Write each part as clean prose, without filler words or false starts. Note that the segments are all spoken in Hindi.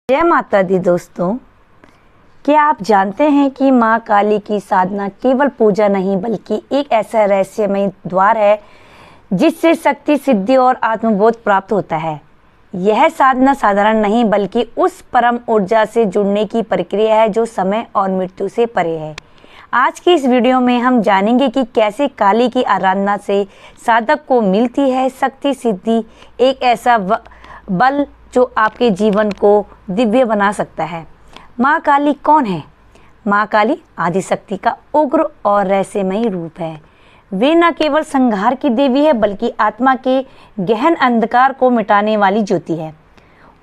जय माता दी दोस्तों। क्या आप जानते हैं कि माँ काली की साधना केवल पूजा नहीं बल्कि एक ऐसा रहस्यमय द्वार है जिससे शक्ति, सिद्धि और आत्मबोध प्राप्त होता है। यह साधना साधारण नहीं बल्कि उस परम ऊर्जा से जुड़ने की प्रक्रिया है जो समय और मृत्यु से परे है। आज की इस वीडियो में हम जानेंगे कि कैसे काली की आराधना से साधक को मिलती है शक्ति, सिद्धि, एक ऐसा बल जो आपके जीवन को दिव्य बना सकता है। माँ काली कौन है? माँ काली आदिशक्ति का उग्र और रहस्यमयी रूप है। वे न केवल संहार की देवी है बल्कि आत्मा के गहन अंधकार को मिटाने वाली ज्योति है।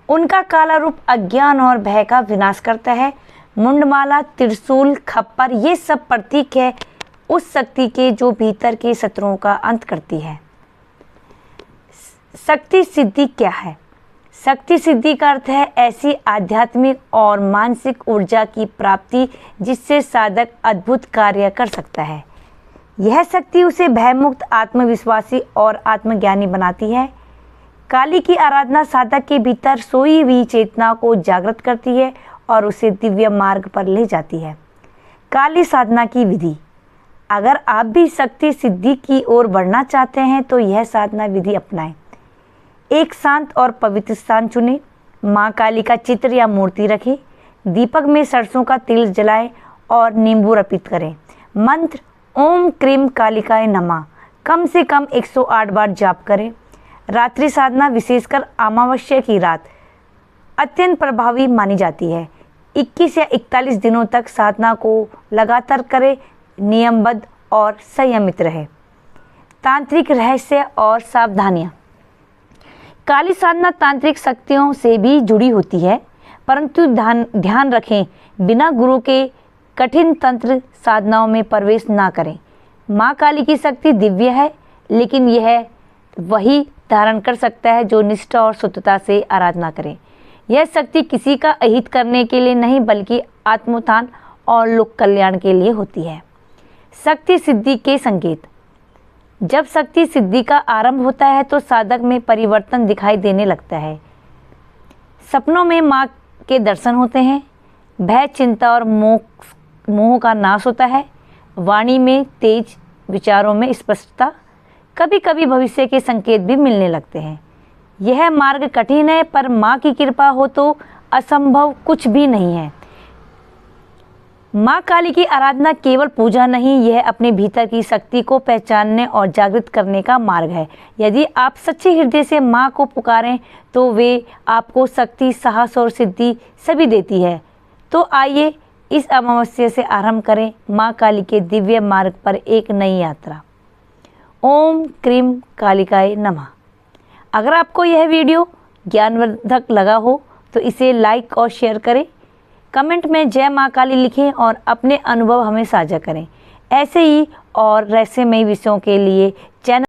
उनका काला रूप अज्ञान और भय का विनाश करता है। मुंडमाला, त्रिशूल, खप्पर, ये सब प्रतीक है उस शक्ति के जो भीतर के शत्रुओं का अंत करती है। शक्ति सिद्धि क्या है? शक्ति सिद्धि का अर्थ है ऐसी आध्यात्मिक और मानसिक ऊर्जा की प्राप्ति जिससे साधक अद्भुत कार्य कर सकता है। यह शक्ति उसे भयमुक्त, आत्मविश्वासी और आत्मज्ञानी बनाती है। काली की आराधना साधक के भीतर सोई हुई चेतना को जागृत करती है और उसे दिव्य मार्ग पर ले जाती है। काली साधना की विधि। अगर आप भी शक्ति सिद्धि की ओर बढ़ना चाहते हैं तो यह साधना विधि अपनाएं। एक शांत और पवित्र स्थान चुनें। माँ काली का चित्र या मूर्ति रखें। दीपक में सरसों का तेल जलाएं और नींबू अर्पित करें। मंत्र ओम क्रीम कालिकाय नमः कम से कम 108 बार जाप करें। रात्रि साधना, विशेषकर अमावस्या की रात, अत्यंत प्रभावी मानी जाती है। 21 या 41 दिनों तक साधना को लगातार करें। नियमबद्ध और संयमित रहे। तांत्रिक रहस्य और सावधानियाँ। काली साधना तांत्रिक शक्तियों से भी जुड़ी होती है, परंतु ध्यान रखें, बिना गुरु के कठिन तंत्र साधनाओं में प्रवेश ना करें। माँ काली की शक्ति दिव्य है, लेकिन यह वही धारण कर सकता है जो निष्ठा और शुद्धता से आराधना करे। यह शक्ति किसी का अहित करने के लिए नहीं बल्कि आत्मोत्थान और लोक कल्याण के लिए होती है। शक्ति सिद्धि के संकेत। जब शक्ति सिद्धि का आरंभ होता है तो साधक में परिवर्तन दिखाई देने लगता है। सपनों में माँ के दर्शन होते हैं। भय, चिंता और मोह का नाश होता है। वाणी में तेज, विचारों में स्पष्टता, कभी कभी भविष्य के संकेत भी मिलने लगते हैं। यह मार्ग कठिन है, पर माँ की कृपा हो तो असंभव कुछ भी नहीं है। माँ काली की आराधना केवल पूजा नहीं, यह अपने भीतर की शक्ति को पहचानने और जागृत करने का मार्ग है। यदि आप सच्चे हृदय से माँ को पुकारें तो वे आपको शक्ति, साहस और सिद्धि सभी देती है। तो आइए इस अमावस्या से आरंभ करें माँ काली के दिव्य मार्ग पर एक नई यात्रा। ओम क्रीम कालिकाय नमः। अगर आपको यह वीडियो ज्ञानवर्धक लगा हो तो इसे लाइक और शेयर करें। कमेंट में जय माँ काली लिखें और अपने अनुभव हमें साझा करें। ऐसे ही और रहस्यमयी विषयों के लिए चैनल